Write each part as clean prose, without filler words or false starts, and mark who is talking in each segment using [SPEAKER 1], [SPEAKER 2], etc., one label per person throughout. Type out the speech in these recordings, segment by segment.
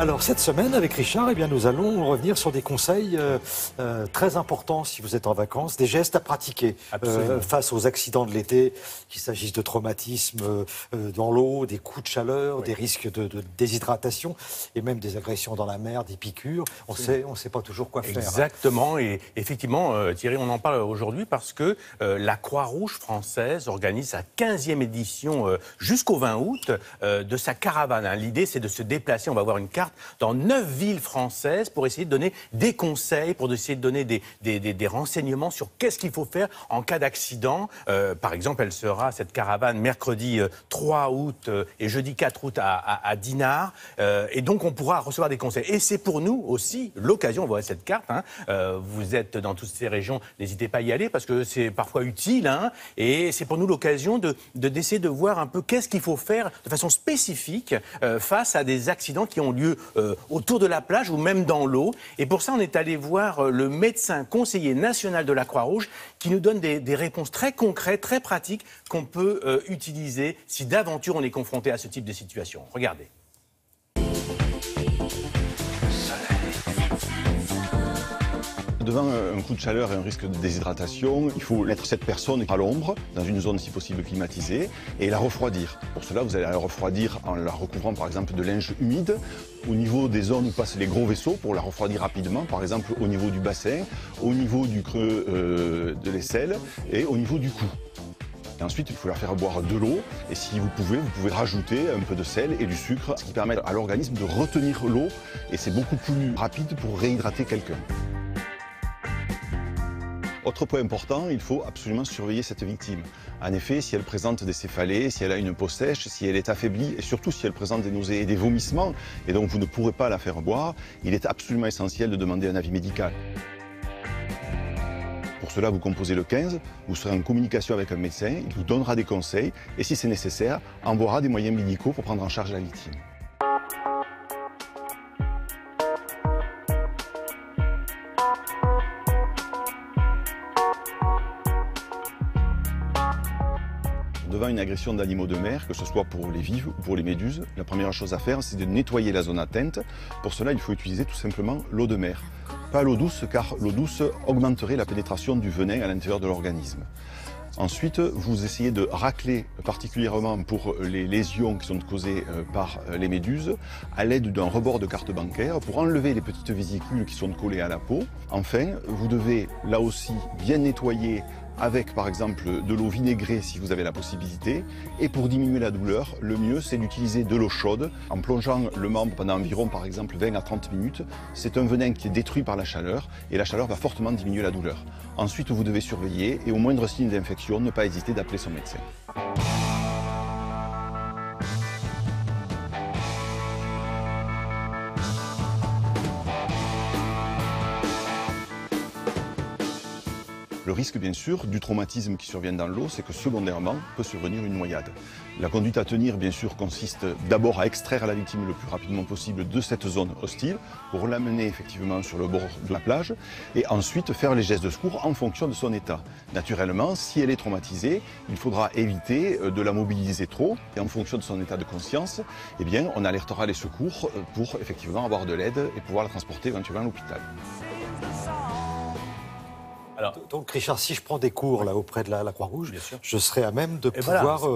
[SPEAKER 1] Alors cette semaine avec Richard, eh bien, nous allons revenir sur des conseils très importants si vous êtes en vacances, des gestes à pratiquer face aux accidents de l'été, qu'il s'agisse de traumatismes dans l'eau, des coups de chaleur, des risques de déshydratation et même des agressions dans la mer, des piqûres. On sait pas toujours quoi faire.
[SPEAKER 2] Exactement, et effectivement Thierry, on en parle aujourd'hui parce que la Croix-Rouge française organise sa 15e édition jusqu'au 20 août de sa caravane. L'idée c'est de se déplacer, on va voir une carte dans 9 villes françaises pour essayer de donner des conseils, pour essayer de donner des renseignements sur qu'est-ce qu'il faut faire en cas d'accident. Par exemple, elle sera, cette caravane, mercredi 3 août et jeudi 4 août à Dinard. Et donc, on pourra recevoir des conseils. Et c'est pour nous aussi l'occasion, on voit cette carte, vous êtes dans toutes ces régions, n'hésitez pas à y aller parce que c'est parfois utile. Et c'est pour nous l'occasion d'essayer de voir un peu qu'est-ce qu'il faut faire de façon spécifique face à des accidents qui ont lieu autour de la plage ou même dans l'eau. Et pour ça, on est allé voir le médecin conseiller national de la Croix-Rouge qui nous donne des réponses très concrètes, très pratiques qu'on peut utiliser si d'aventure on est confronté à ce type de situation. Regardez.
[SPEAKER 3] Devant un coup de chaleur et un risque de déshydratation, il faut mettre cette personne à l'ombre, dans une zone si possible climatisée, et la refroidir. Pour cela, vous allez la refroidir en la recouvrant par exemple de linge humide, au niveau des zones où passent les gros vaisseaux, pour la refroidir rapidement, par exemple au niveau du bassin, au niveau du creux de l'aisselle et au niveau du cou. Et ensuite, il faut leur faire boire de l'eau, et si vous pouvez rajouter un peu de sel et du sucre, ce qui permet à l'organisme de retenir l'eau, et c'est beaucoup plus rapide pour réhydrater quelqu'un. Autre point important, il faut absolument surveiller cette victime. En effet, si elle présente des céphalées, si elle a une peau sèche, si elle est affaiblie et surtout si elle présente des nausées et des vomissements, et donc vous ne pourrez pas la faire boire, il est absolument essentiel de demander un avis médical. Pour cela, vous composez le 15, vous serez en communication avec un médecin, il vous donnera des conseils et si c'est nécessaire, envoiera des moyens médicaux pour prendre en charge la victime. Devant une agression d'animaux de mer, que ce soit pour les vives ou pour les méduses, la première chose à faire, c'est de nettoyer la zone atteinte. Pour cela, il faut utiliser tout simplement l'eau de mer. Pas l'eau douce, car l'eau douce augmenterait la pénétration du venin à l'intérieur de l'organisme. Ensuite, vous essayez de racler particulièrement pour les lésions qui sont causées par les méduses à l'aide d'un rebord de carte bancaire pour enlever les petites vésicules qui sont collées à la peau. Enfin, vous devez là aussi bien nettoyer avec par exemple de l'eau vinaigrée si vous avez la possibilité. Et pour diminuer la douleur, le mieux c'est d'utiliser de l'eau chaude en plongeant le membre pendant environ par exemple 20 à 30 minutes. C'est un venin qui est détruit par la chaleur et la chaleur va fortement diminuer la douleur. Ensuite vous devez surveiller et au moindre signe d'infection, ne pas hésiter d'appeler son médecin. Le risque, bien sûr, du traumatisme qui survient dans l'eau, c'est que secondairement peut survenir une noyade. La conduite à tenir, bien sûr, consiste d'abord à extraire la victime le plus rapidement possible de cette zone hostile pour l'amener effectivement sur le bord de la plage et ensuite faire les gestes de secours en fonction de son état. Naturellement, si elle est traumatisée, il faudra éviter de la mobiliser trop et en fonction de son état de conscience, eh bien, on alertera les secours pour effectivement avoir de l'aide et pouvoir la transporter éventuellement à l'hôpital.
[SPEAKER 1] Donc Richard, si je prends des cours là auprès de la Croix-Rouge, je serai à même de pouvoir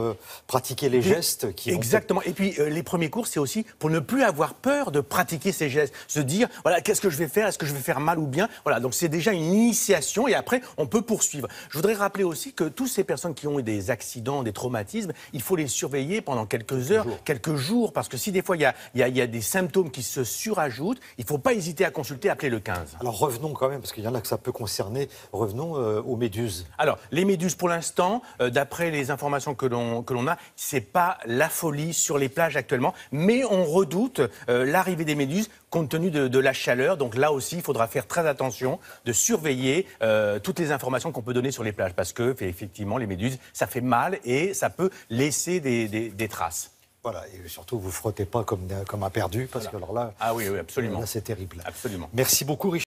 [SPEAKER 1] pratiquer les gestes qui
[SPEAKER 2] Exactement. Et puis les premiers cours, c'est aussi pour ne plus avoir peur de pratiquer ces gestes. Se dire, voilà, qu'est-ce que je vais faire? Est-ce que je vais faire mal ou bien? Voilà, donc c'est déjà une initiation et après, on peut poursuivre. Je voudrais rappeler aussi que toutes ces personnes qui ont eu des accidents, des traumatismes, il faut les surveiller pendant quelques heures, quelques jours, parce que si des fois il y a des symptômes qui se surajoutent, il ne faut pas hésiter à consulter, appeler le 15.
[SPEAKER 1] Alors revenons quand même, parce qu'il y en a que ça peut concerner. Revenons aux méduses.
[SPEAKER 2] Alors, les méduses, pour l'instant, d'après les informations que l'on a, c'est pas la folie sur les plages actuellement, mais on redoute l'arrivée des méduses compte tenu de la chaleur. Donc là aussi, il faudra faire très attention de surveiller toutes les informations qu'on peut donner sur les plages, parce que, effectivement, les méduses, ça fait mal et ça peut laisser des traces.
[SPEAKER 1] Voilà, et surtout, vous ne frottez pas comme un perdu, parce que alors là,
[SPEAKER 2] ah oui, absolument.
[SPEAKER 1] Là, c'est terrible.
[SPEAKER 2] Absolument.
[SPEAKER 1] Merci beaucoup, Richard.